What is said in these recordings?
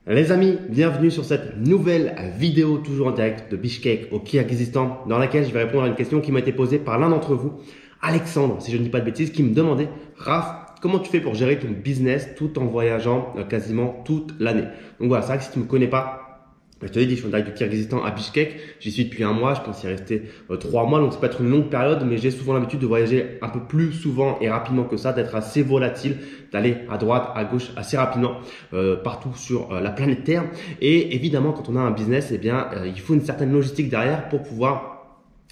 Les amis, bienvenue sur cette nouvelle vidéo, toujours en direct de Bishkek au Kirghizistan, dans laquelle je vais répondre à une question qui m'a été posée par l'un d'entre vous, Alexandre, si je ne dis pas de bêtises, qui me demandait « Raph, comment tu fais pour gérer ton business tout en voyageant quasiment toute l'année ?» Donc voilà, c'est vrai que si tu ne me connais pas, je te l'ai dit, je suis en direct du Kirghizistan à Bishkek, j'y suis depuis un mois, je pense y rester 3 mois, donc ça peut être une longue période, mais j'ai souvent l'habitude de voyager un peu plus souvent et rapidement que ça, d'être assez volatile, d'aller à droite, à gauche assez rapidement, partout sur la planète Terre. Et évidemment, quand on a un business, eh bien, il faut une certaine logistique derrière pour pouvoir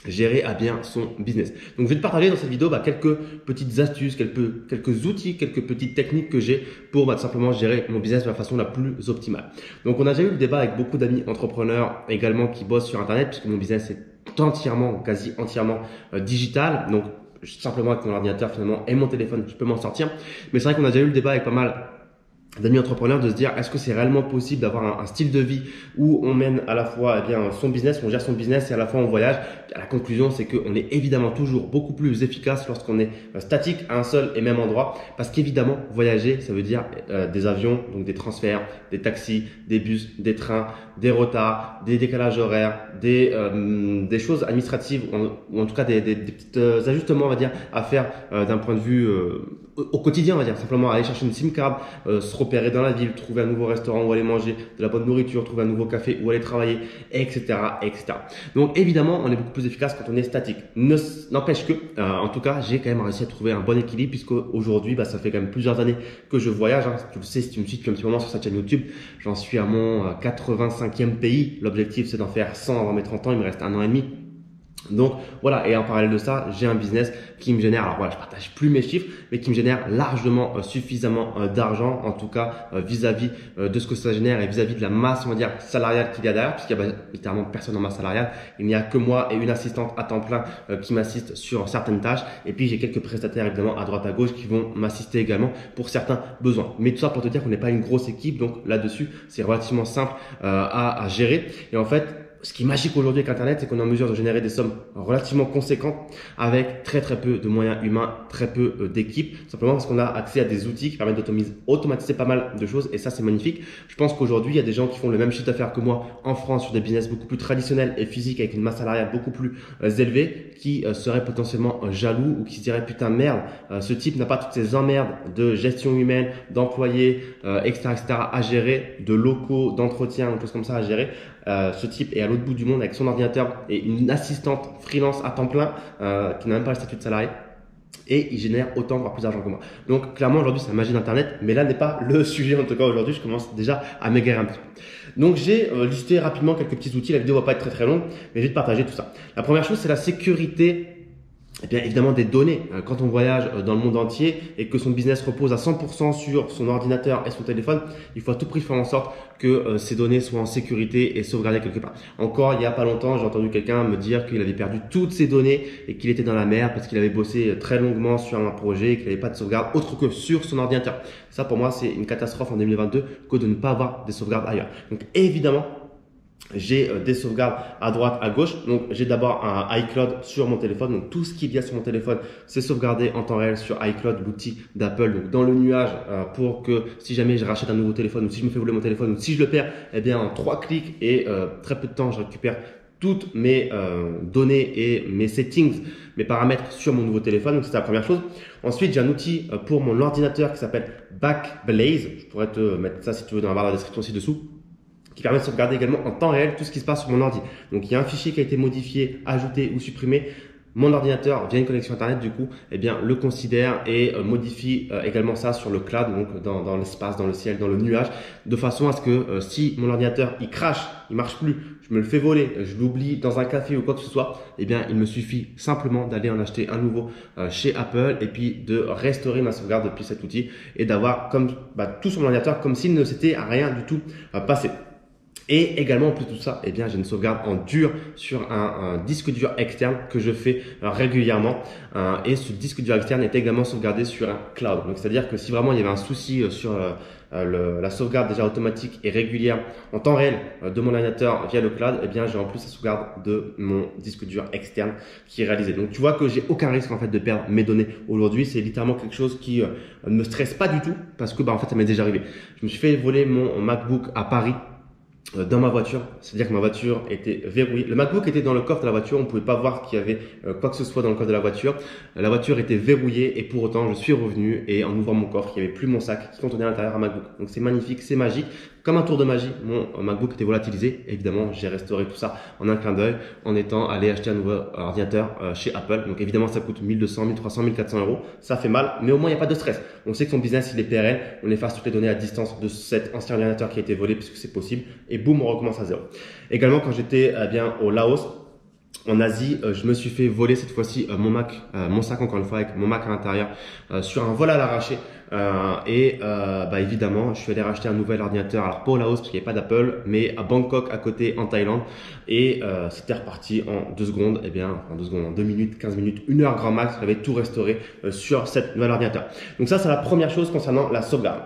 gérer à bien son business. Donc, je vais te partager dans cette vidéo quelques petites astuces, quelques outils, quelques petites techniques que j'ai pour simplement gérer mon business de la façon la plus optimale. Donc, on a déjà eu le débat avec beaucoup d'amis entrepreneurs également qui bossent sur Internet, puisque mon business est entièrement, quasi entièrement digital. Donc, simplement avec mon ordinateur finalement et mon téléphone, je peux m'en sortir. Mais c'est vrai qu'on a déjà eu le débat avec pas mal d'amis entrepreneurs de se dire est-ce que c'est réellement possible d'avoir un style de vie où on mène à la fois son business, on gère son business et à la fois on voyage. La conclusion, c'est qu'on est évidemment toujours beaucoup plus efficace lorsqu'on est statique à un seul et même endroit, parce qu'évidemment voyager, ça veut dire des avions, donc des transferts, des taxis, des bus, des trains, des retards, des décalages horaires, des choses administratives ou en tout cas des petits ajustements, on va dire, à faire d'un point de vue au quotidien, on va dire, simplement aller chercher une SIM card, se repérer dans la ville, trouver un nouveau restaurant où aller manger de la bonne nourriture, trouver un nouveau café où aller travailler, etc., etc. Donc évidemment, on est beaucoup plus efficace quand on est statique. N'empêche que, en tout cas, j'ai quand même réussi à trouver un bon équilibre, puisque aujourd'hui, ça fait quand même plusieurs années que je voyage. Hein. Tu le sais, si tu me suis depuis un petit moment sur cette chaîne YouTube, j'en suis à mon 85e pays. L'objectif, c'est d'en faire 100 avant mes 30 ans. Il me reste 1 an et demi. Donc voilà, et en parallèle de ça, j'ai un business qui me génère, alors voilà, je partage plus mes chiffres, mais qui me génère largement suffisamment d'argent, en tout cas vis-à-vis de ce que ça génère et vis-à-vis de la masse, on va dire, salariale qu'il y a derrière, puisqu'il y a littéralement personne en masse salariale. Il n'y a que moi et une assistante à temps plein qui m'assiste sur certaines tâches, et puis j'ai quelques prestataires évidemment à droite à gauche qui vont m'assister également pour certains besoins. Mais tout ça pour te dire qu'on n'est pas une grosse équipe, donc là-dessus, c'est relativement simple à gérer. Et en fait, ce qui est magique aujourd'hui avec Internet, c'est qu'on est en mesure de générer des sommes relativement conséquentes avec très peu de moyens humains, très peu d'équipes, simplement parce qu'on a accès à des outils qui permettent d'automatiser pas mal de choses, et ça c'est magnifique. Je pense qu'aujourd'hui, il y a des gens qui font le même chiffre d'affaires que moi en France sur des business beaucoup plus traditionnels et physiques avec une masse salariale beaucoup plus élevée, qui seraient potentiellement jaloux ou qui se diraient putain merde, ce type n'a pas toutes ces emmerdes de gestion humaine, d'employés, etc., à gérer, de locaux, d'entretien, des choses comme ça à gérer. Ce type est à l'autre bout du monde avec son ordinateur et une assistante freelance à temps plein qui n'a même pas le statut de salarié, et il génère autant voire plus d'argent que moi. Donc clairement aujourd'hui c'est la magie d'Internet, mais là n'est pas le sujet. En tout cas aujourd'hui je commence déjà à m'égarer un petit peu. Donc j'ai listé rapidement quelques petits outils, la vidéo va pas être très longue, mais je vais te partager tout ça. La première chose, c'est la sécurité, et bien évidemment des données. Quand on voyage dans le monde entier et que son business repose à 100% sur son ordinateur et son téléphone, il faut à tout prix faire en sorte que ces données soient en sécurité et sauvegardées quelque part. Encore il y a pas longtemps, j'ai entendu quelqu'un me dire qu'il avait perdu toutes ses données et qu'il était dans la merde parce qu'il avait bossé très longuement sur un projet et qu'il n'avait pas de sauvegarde autre que sur son ordinateur. Ça pour moi c'est une catastrophe en 2022 que de ne pas avoir des sauvegardes ailleurs. Donc évidemment, j'ai des sauvegardes à droite, à gauche. Donc, j'ai d'abord un iCloud sur mon téléphone. Donc, tout ce qui est lié sur mon téléphone, c'est sauvegardé en temps réel sur iCloud, l'outil d'Apple. Donc, dans le nuage, pour que si jamais je rachète un nouveau téléphone ou si je me fais voler mon téléphone ou si je le perds, eh bien, en 3 clics et très peu de temps, je récupère toutes mes données et mes settings, mes paramètres sur mon nouveau téléphone. Donc, c'est la première chose. Ensuite, j'ai un outil pour mon ordinateur qui s'appelle Backblaze. Je pourrais te mettre ça si tu veux dans la barre de la description ci-dessous, qui permet de sauvegarder également en temps réel tout ce qui se passe sur mon ordi. Donc, il y a un fichier qui a été modifié, ajouté ou supprimé. Mon ordinateur, via une connexion Internet, du coup, eh bien, le considère et modifie également ça sur le cloud, donc dans l'espace, dans le ciel, dans le nuage, de façon à ce que si mon ordinateur, il crache, il marche plus, je me le fais voler, je l'oublie dans un café ou quoi que ce soit, eh bien, il me suffit simplement d'aller en acheter un nouveau chez Apple et puis de restaurer ma sauvegarde depuis cet outil et d'avoir comme tout sur mon ordinateur comme s'il ne s'était rien du tout passé. Et également, en plus de tout ça, eh bien, j'ai une sauvegarde en dur sur un disque dur externe que je fais régulièrement. Et ce disque dur externe est également sauvegardé sur un cloud. Donc, c'est-à-dire que si vraiment il y avait un souci sur la sauvegarde déjà automatique et régulière en temps réel de mon ordinateur via le cloud, eh bien j'ai en plus la sauvegarde de mon disque dur externe qui est réalisé. Donc tu vois que j'ai aucun risque en fait de perdre mes données aujourd'hui. C'est littéralement quelque chose qui ne me stresse pas du tout parce que en fait ça m'est déjà arrivé. Je me suis fait voler mon MacBook à Paris dans ma voiture, c'est-à-dire que ma voiture était verrouillée. Le MacBook était dans le coffre de la voiture, on ne pouvait pas voir qu'il y avait quoi que ce soit dans le coffre de la voiture. La voiture était verrouillée et pour autant je suis revenu et en ouvrant mon coffre, il n'y avait plus mon sac qui contenait à l'intérieur un MacBook. Donc c'est magnifique, c'est magique. Comme un tour de magie, mon MacBook était volatilisé. Évidemment, j'ai restauré tout ça en un clin d'œil en étant allé acheter un nouveau ordinateur chez Apple. Donc évidemment, ça coûte 1200, 1300, 1400 euros. Ça fait mal, mais au moins il n'y a pas de stress. On sait que son business il est pérenne. On efface toutes les données à distance de cet ancien ordinateur qui a été volé puisque c'est possible. Et boum, on recommence à zéro. Également, quand j'étais au Laos, en Asie, je me suis fait voler cette fois-ci mon sac encore une fois avec mon Mac à l'intérieur sur un vol à l'arraché. Évidemment, je suis allé racheter un nouvel ordinateur. Alors pas au Laos parce qu'il n'y avait pas d'Apple, mais à Bangkok à côté en Thaïlande. Et c'était reparti en 2 secondes. En 2 minutes, 15 minutes, 1 heure grand max. J'avais tout restauré sur cet nouvel ordinateur. Donc ça, c'est la première chose concernant la sauvegarde.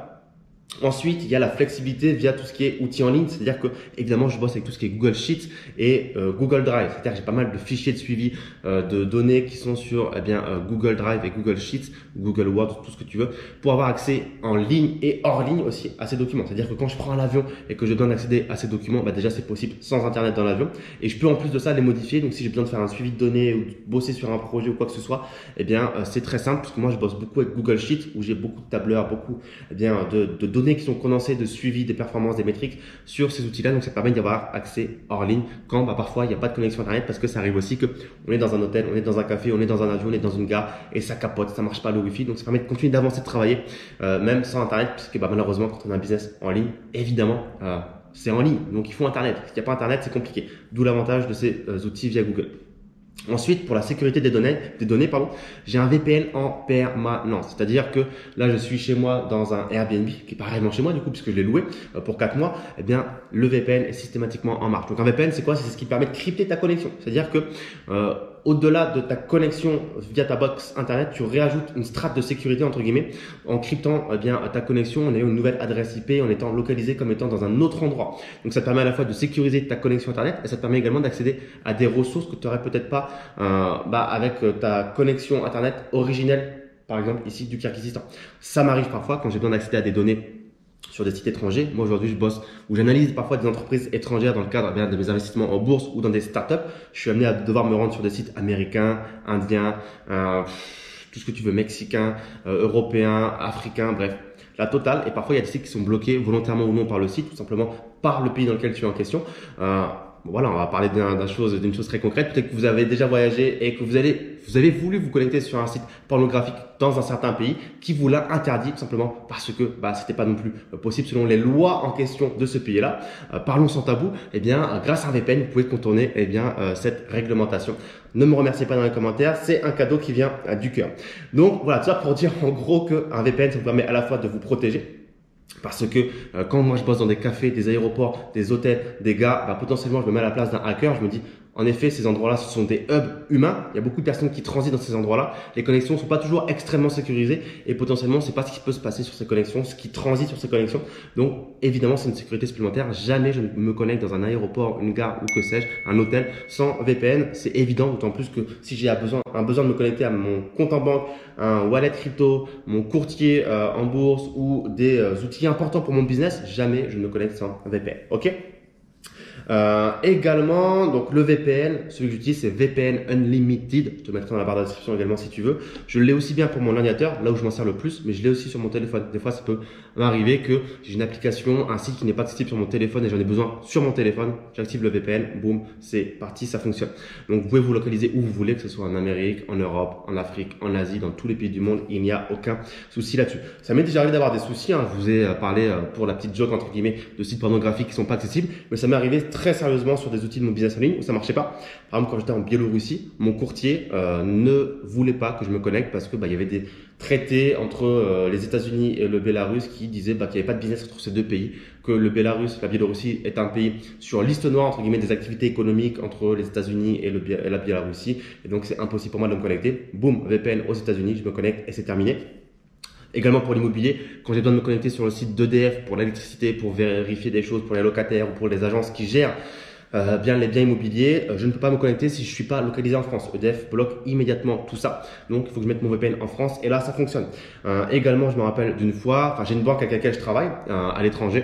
Ensuite, il y a la flexibilité via tout ce qui est outils en ligne, c'est-à-dire que évidemment, je bosse avec tout ce qui est Google Sheets et Google Drive, c'est-à-dire que j'ai pas mal de fichiers de suivi de données qui sont sur Google Drive et Google Sheets, Google Word, tout ce que tu veux, pour avoir accès en ligne et hors ligne aussi à ces documents. C'est-à-dire que quand je prends l'avion et que je dois accéder à ces documents, déjà c'est possible sans internet dans l'avion et je peux en plus de ça les modifier. Donc si j'ai besoin de faire un suivi de données ou de bosser sur un projet ou quoi que ce soit, c'est très simple parce que moi je bosse beaucoup avec Google Sheets où j'ai beaucoup de tableurs, beaucoup de données qui sont condensées de suivi des performances, des métriques sur ces outils-là. Donc ça permet d'avoir accès hors ligne quand parfois il n'y a pas de connexion internet parce que ça arrive aussi que on est dans un hôtel, on est dans un café, on est dans un avion, on est dans une gare et ça capote, ça marche pas le wifi. Donc ça permet de continuer d'avancer, de travailler même sans internet puisque malheureusement quand on a un business en ligne, évidemment c'est en ligne, donc il faut internet. S'il n'y a pas internet, c'est compliqué. D'où l'avantage de ces outils via Google. Ensuite, pour la sécurité des données, j'ai un VPN en permanence. C'est-à-dire que là, je suis chez moi dans un Airbnb, qui est pas réellement chez moi du coup, puisque je l'ai loué pour 4 mois. Le VPN est systématiquement en marche. Donc un VPN, c'est quoi? C'est ce qui permet de crypter ta connexion. C'est-à-dire que au-delà de ta connexion via ta box internet, tu réajoutes une strate de sécurité entre guillemets en cryptant ta connexion en ayant une nouvelle adresse IP, en étant localisé comme étant dans un autre endroit. Donc ça te permet à la fois de sécuriser ta connexion internet et ça te permet également d'accéder à des ressources que tu n'aurais peut-être pas avec ta connexion internet originelle, par exemple ici du Kyrgyzstan. Ça m'arrive parfois quand j'ai besoin d'accéder à des données sur des sites étrangers. Moi aujourd'hui je bosse ou j'analyse parfois des entreprises étrangères dans le cadre de mes investissements en bourse ou dans des startups. Je suis amené à devoir me rendre sur des sites américains, indiens, tout ce que tu veux, mexicains, européens, africains, bref, la totale. Et parfois il y a des sites qui sont bloqués volontairement ou non par le site, tout simplement par le pays dans lequel tu es en question. Voilà, on va parler d'une chose très concrète. Peut-être que vous avez déjà voyagé et que vous avez voulu vous connecter sur un site pornographique dans un certain pays qui vous l'a interdit tout simplement parce que c'était pas non plus possible selon les lois en question de ce pays-là. Parlons sans tabou. Grâce à un VPN, vous pouvez contourner cette réglementation. Ne me remerciez pas dans les commentaires, c'est un cadeau qui vient du cœur. Donc voilà, tout ça pour dire en gros qu'un VPN, ça vous permet à la fois de vous protéger. Parce que quand moi je bosse dans des cafés, des aéroports, des hôtels, des gares, potentiellement je me mets à la place d'un hacker, je me dis en effet ces endroits-là ce sont des hubs humains, il y a beaucoup de personnes qui transitent dans ces endroits-là, les connexions ne sont pas toujours extrêmement sécurisées et potentiellement on ne sait pas ce qui peut se passer sur ces connexions, ce qui transite sur ces connexions. Donc évidemment c'est une sécurité supplémentaire, jamais je ne me connecte dans un aéroport, une gare ou que sais-je, un hôtel sans VPN, c'est évident, d'autant plus que si j'ai besoin de me connecter à mon compte en banque, un wallet crypto, mon courtier en bourse ou des outils importants pour mon business, jamais je ne me connecte sans VPN. Ok? Également, donc le VPN, celui que j'utilise c'est VPN Unlimited. Je te mettrai dans la barre de description également si tu veux. Je l'ai aussi bien pour mon ordinateur, là où je m'en sers le plus, mais je l'ai aussi sur mon téléphone. Des fois, ça peut m'arriver que j'ai une application, un site qui n'est pas accessible sur mon téléphone et j'en ai besoin sur mon téléphone. J'active le VPN, boum, c'est parti, ça fonctionne. Donc, vous pouvez vous localiser où vous voulez, que ce soit en Amérique, en Europe, en Afrique, en Asie, dans tous les pays du monde. Il n'y a aucun souci là-dessus. Ça m'est déjà arrivé d'avoir des soucis. Je vous ai parlé pour la petite joke entre guillemets de sites pornographiques qui sont pas accessibles, mais ça m'est arrivé très sérieusement sur des outils de mon business en ligne où ça marchait pas. Par exemple, quand j'étais en Biélorussie, mon courtier ne voulait pas que je me connecte parce que il y avait des traités entre les États-Unis et le Bélarus qui disaient qu'il n'y avait pas de business entre ces deux pays, que le Bélarus, la Biélorussie est un pays sur liste noire entre guillemets des activités économiques entre les États-Unis et la Biélorussie, et donc c'est impossible pour moi de me connecter. Boum, VPN aux États-Unis, je me connecte et c'est terminé. Également pour l'immobilier, quand j'ai besoin de me connecter sur le site d'EDF pour l'électricité, pour vérifier des choses pour les locataires ou pour les agences qui gèrent bien les biens immobiliers, je ne peux pas me connecter si je suis pas localisé en France. EDF bloque immédiatement tout ça. Donc, il faut que je mette mon VPN en France et là, ça fonctionne. Également, je me rappelle d'une fois, j'ai une banque avec laquelle je travaille à l'étranger.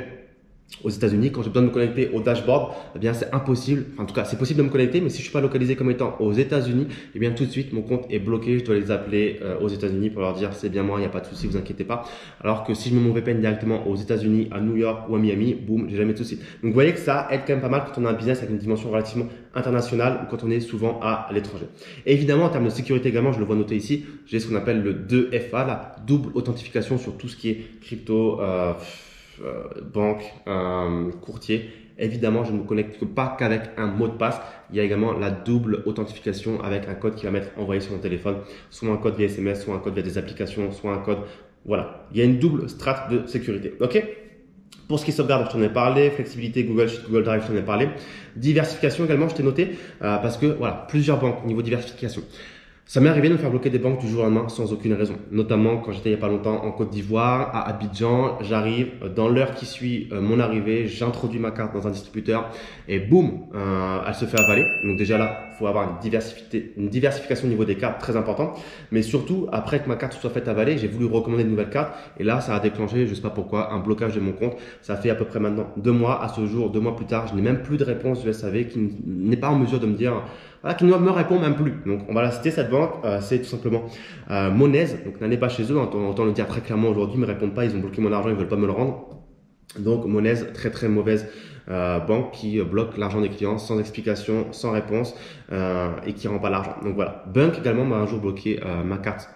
Aux États-Unis, quand j'ai besoin de me connecter au dashboard, eh bien c'est impossible. Enfin, en tout cas, c'est possible de me connecter, mais si je suis pas localisé comme étant aux États-Unis, eh bien tout de suite mon compte est bloqué. Je dois les appeler aux États-Unis pour leur dire c'est bien moi, il n'y a pas de souci, vous inquiétez pas. Alors que si je mets mon VPN directement aux États-Unis, à New York ou à Miami, boum, j'ai jamais de souci. Donc vous voyez que ça aide quand même pas mal quand on a un business avec une dimension relativement internationale ou quand on est souvent à l'étranger. Et évidemment, en termes de sécurité également, je le vois noté ici, j'ai ce qu'on appelle le 2FA, la double authentification sur tout ce qui est crypto. Banque, courtier. Évidemment, je ne me connecte pas qu'avec un mot de passe. Il y a également la double authentification avec un code qui va m'être envoyé sur mon téléphone, soit un code via SMS, soit un code via des applications, soit un code. Voilà, il y a une double strate de sécurité. Ok. Pour ce qui est sauvegarde, je t'en ai parlé. Flexibilité, Google Sheet, Google Drive, je t'en ai parlé. Diversification également, je t'ai noté parce que voilà, plusieurs banques au niveau diversification. Ça m'est arrivé de me faire bloquer des banques du jour au lendemain sans aucune raison. Notamment quand j'étais il n'y a pas longtemps en Côte d'Ivoire, à Abidjan, j'arrive, dans l'heure qui suit mon arrivée, j'introduis ma carte dans un distributeur et boum, elle se fait avaler. Donc déjà là, il faut avoir une diversification au niveau des cartes très importante. Mais surtout, après que ma carte se soit faite avaler, j'ai voulu recommander une nouvelle carte et là, ça a déclenché, je ne sais pas pourquoi, un blocage de mon compte. Ça fait à peu près maintenant 2 mois. À ce jour, 2 mois plus tard, je n'ai même plus de réponse du SAV qui n'est pas en mesure de me dire qui ne me répond même plus. Donc, on va la citer cette banque, c'est tout simplement Monez. Donc, n'allez pas chez eux, autant le dire très clairement aujourd'hui, ils ne me répondent pas, ils ont bloqué mon argent, ils ne veulent pas me le rendre. Donc, Monez, très très mauvaise banque qui bloque l'argent des clients sans explication, sans réponse et qui rend pas l'argent. Donc voilà. Bunk également m'a un jour bloqué ma carte,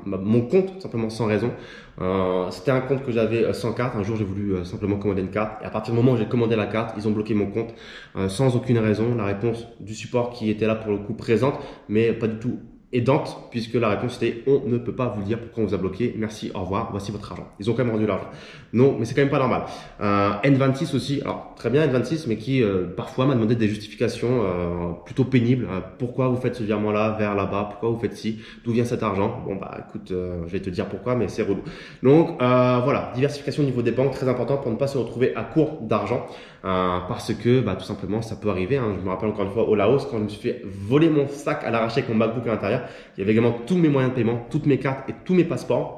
mon compte tout simplement sans raison. C'était un compte que j'avais sans carte. Un jour j'ai voulu simplement commander une carte et à partir du moment où j'ai commandé la carte, ils ont bloqué mon compte sans aucune raison. La réponse du support qui était là pour le coup présente, mais pas du tout aidante puisque la réponse était on ne peut pas vous dire pourquoi on vous a bloqué, merci, au revoir, voici votre argent. Ils ont quand même rendu l'argent. Non, mais c'est quand même pas normal. N26 aussi, alors très bien N26, mais qui parfois m'a demandé des justifications plutôt pénibles. Pourquoi vous faites ce virement là vers là-bas, pourquoi vous faites ci, d'où vient cet argent? Bon bah écoute, je vais te dire pourquoi, mais c'est relou. Donc voilà, diversification au niveau des banques, très important pour ne pas se retrouver à court d'argent. Parce que tout simplement ça peut arriver. Je me rappelle encore une fois au Laos quand je me suis fait voler mon sac à l'arraché avec mon MacBook à l'intérieur. Il y avait également tous mes moyens de paiement, toutes mes cartes et tous mes passeports.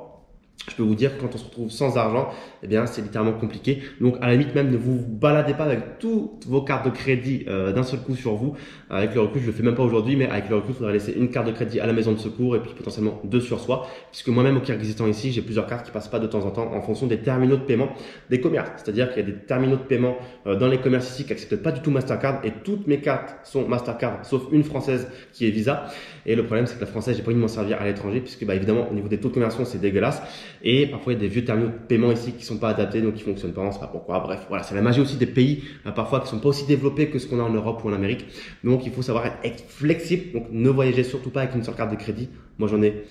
Je peux vous dire que quand on se retrouve sans argent, eh bien c'est littéralement compliqué. Donc à la limite même, ne vous baladez pas avec toutes vos cartes de crédit d'un seul coup sur vous. Avec le recul, je le fais même pas aujourd'hui, mais avec le recul, il faudrait laisser une carte de crédit à la maison de secours et puis potentiellement 2 sur soi. Puisque moi-même au Kyrgyzstan ici, j'ai plusieurs cartes qui passent pas de temps en temps en fonction des terminaux de paiement des commerces. C'est-à-dire qu'il y a des terminaux de paiement dans les commerces ici qui acceptent pas du tout Mastercard et toutes mes cartes sont Mastercard sauf une française qui est Visa. Et le problème, c'est que la française, j'ai pas envie de m'en servir à l'étranger puisque évidemment au niveau des taux de conversion, c'est dégueulasse. Et parfois, il y a des vieux terminaux de paiement ici qui sont pas adaptés, donc qui fonctionnent pas, on sait pas pourquoi. Bref, voilà, c'est la magie aussi des pays parfois qui sont pas aussi développés que ce qu'on a en Europe ou en Amérique. Donc, il faut savoir être flexible. Donc, ne voyagez surtout pas avec une seule carte de crédit. Moi, j'en ai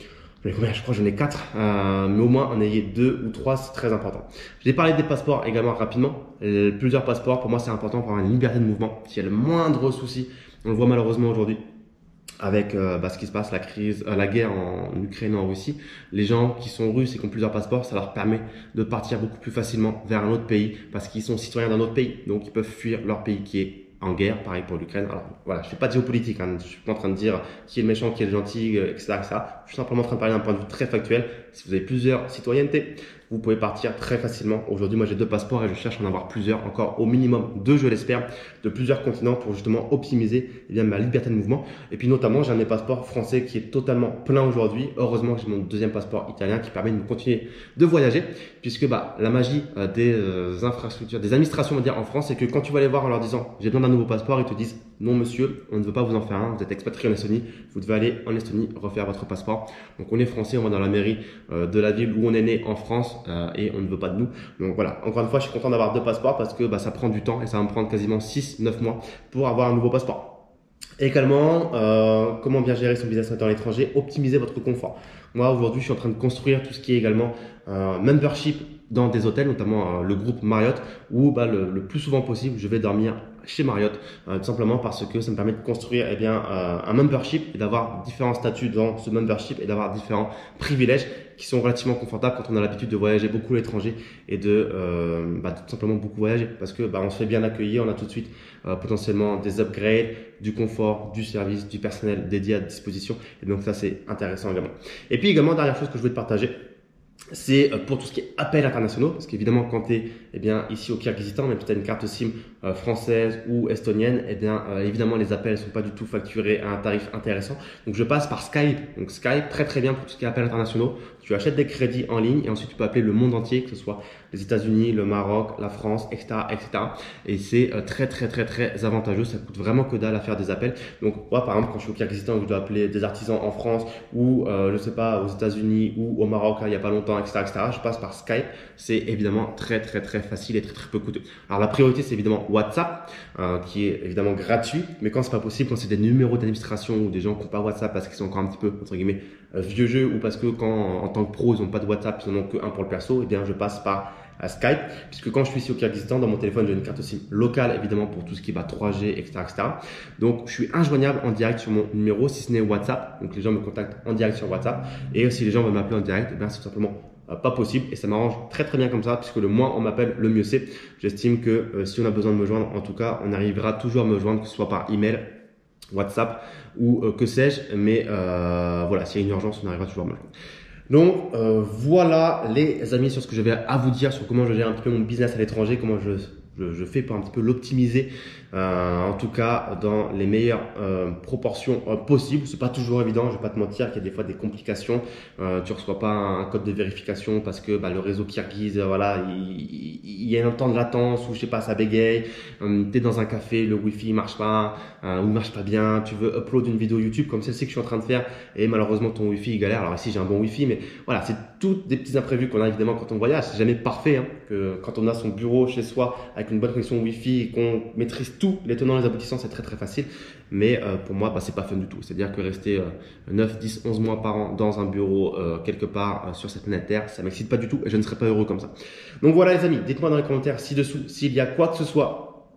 combien? Je crois que j'en ai 4, mais au moins en ayez 2 ou 3, c'est très important. Je vais parler des passeports également rapidement. Plusieurs passeports, pour moi, c'est important pour avoir une liberté de mouvement. S'il y a le moindre souci, on le voit malheureusement aujourd'hui avec ce qui se passe, la crise, la guerre en Ukraine et en Russie, les gens qui sont russes et qui ont plusieurs passeports, ça leur permet de partir beaucoup plus facilement vers un autre pays parce qu'ils sont citoyens d'un autre pays. Donc, ils peuvent fuir leur pays qui est en guerre, pareil pour l'Ukraine. Alors voilà, je fais pas de géopolitique, je suis pas en train de dire qui est le méchant, qui est le gentil, etc., etc. Je suis simplement en train de parler d'un point de vue très factuel. Si vous avez plusieurs citoyennetés, vous pouvez partir très facilement. Aujourd'hui, moi j'ai 2 passeports et je cherche à en avoir plusieurs, encore au minimum 2, je l'espère, de plusieurs continents pour justement optimiser ma liberté de mouvement. Et puis notamment, j'ai un de mes passeports français qui est totalement plein aujourd'hui. Heureusement que j'ai mon 2e passeport italien qui permet de me continuer de voyager, puisque la magie des infrastructures, des administrations, on va dire, en France, c'est que quand tu vas les voir en leur disant j'ai besoin d'un nouveau passeport, ils te disent non monsieur, on ne veut pas vous en faire un, vous êtes expatrié en Estonie, vous devez aller en Estonie refaire votre passeport. Donc on est français, on va dans la mairie de la ville où on est né en France et on ne veut pas de nous. Donc voilà, encore une fois, je suis content d'avoir 2 passeports parce que ça prend du temps et ça va me prendre quasiment 6-9 mois pour avoir un nouveau passeport. Également, comment bien gérer son business dans l'étranger, optimiser votre confort. Moi aujourd'hui, je suis en train de construire tout ce qui est également membership dans des hôtels, notamment le groupe Marriott, où le plus souvent possible, je vais dormir chez Marriott, tout simplement parce que ça me permet de construire un membership et d'avoir différents statuts dans ce membership et d'avoir différents privilèges qui sont relativement confortables quand on a l'habitude de voyager beaucoup à l'étranger et de tout simplement beaucoup voyager parce que on se fait bien accueillir, on a tout de suite potentiellement des upgrades, du confort, du service, du personnel dédié à disposition et donc ça c'est intéressant également. Et puis également, dernière chose que je voulais te partager, c'est pour tout ce qui est appels internationaux, parce qu'évidemment quand tu es ici au Kirghizistan, même si tu as une carte SIM française ou estonienne, évidemment les appels ne sont pas du tout facturés à un tarif intéressant. Donc je passe par Skype. Donc Skype, très très bien pour tout ce qui est appels internationaux. Tu achètes des crédits en ligne et ensuite tu peux appeler le monde entier, que ce soit les États-Unis, le Maroc, la France, etc. etc. Et c'est très très très très avantageux. Ça coûte vraiment que dalle à faire des appels. Donc moi par exemple quand je suis au Kirghizistan et que je dois appeler des artisans en France ou je sais pas aux États-Unis ou au Maroc il n'y a pas longtemps, etc., etc. Je passe par Skype. C'est évidemment très très très facile et très très peu coûteux. Alors la priorité c'est évidemment WhatsApp qui est évidemment gratuit, mais quand c'est pas possible, quand c'est des numéros d'administration ou des gens qui n'ont pas WhatsApp parce qu'ils sont encore un petit peu entre guillemets vieux jeu ou parce que quand en tant que pro ils n'ont pas de WhatsApp, ils n'en ont qu'un pour le perso, je passe par Skype, puisque quand je suis ici au Kirghizistan, dans mon téléphone, j'ai une carte SIM locale, évidemment, pour tout ce qui va 3G, etc., etc. Donc, je suis injoignable en direct sur mon numéro, si ce n'est WhatsApp. Donc, les gens me contactent en direct sur WhatsApp. Et si les gens veulent m'appeler en direct, c'est tout simplement pas possible. Et ça m'arrange très, très bien comme ça, puisque le moins on m'appelle, le mieux c'est. J'estime que si on a besoin de me joindre, en tout cas, on arrivera toujours à me joindre, que ce soit par email, WhatsApp ou que sais-je. Mais voilà, s'il y a une urgence, on arrivera toujours à me joindre. Donc voilà les amis sur ce que j'avais à vous dire sur comment je gère un petit peu mon business à l'étranger, comment je fais pour un petit peu l'optimiser, en tout cas dans les meilleures proportions possibles. C'est pas toujours évident, je vais pas te mentir qu'il y a des fois des complications. Tu reçois pas un code de vérification parce que le réseau kirghize, voilà, il y a un temps de latence ou je sais pas, ça bégaye. Tu es dans un café, le wifi marche pas ou il marche pas bien. Tu veux upload une vidéo YouTube comme celle-ci que je suis en train de faire et malheureusement ton wifi il galère. Alors ici j'ai un bon wifi, mais voilà, c'est toutes des petits imprévus qu'on a évidemment quand on voyage. C'est jamais parfait, hein, que quand on a son bureau chez soi avec une bonne connexion Wi-Fi et qu'on maîtrise tous les tenants et les aboutissants, c'est très très facile. Mais pour moi, c'est pas fun du tout. C'est-à-dire que rester 9, 10, 11 mois par an dans un bureau quelque part sur cette planète Terre, ça m'excite pas du tout et je ne serais pas heureux comme ça. Donc voilà les amis, dites-moi dans les commentaires ci-dessous s'il y a quoi que ce soit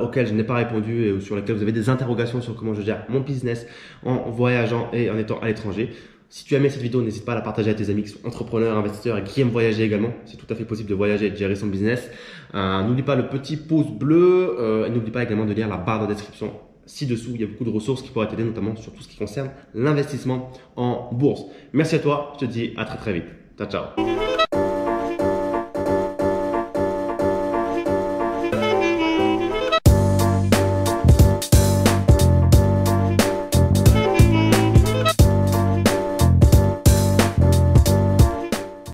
auquel je n'ai pas répondu et sur lesquels vous avez des interrogations sur comment je gère mon business en voyageant et en étant à l'étranger. Si tu as aimé cette vidéo, n'hésite pas à la partager à tes amis qui sont entrepreneurs, investisseurs et qui aiment voyager également. C'est tout à fait possible de voyager et de gérer son business. N'oublie pas le petit pouce bleu et n'oublie pas également de lire la barre de description ci-dessous. Il y a beaucoup de ressources qui pourraient t'aider, notamment sur tout ce qui concerne l'investissement en bourse. Merci à toi. Je te dis à très très vite. Ciao, ciao.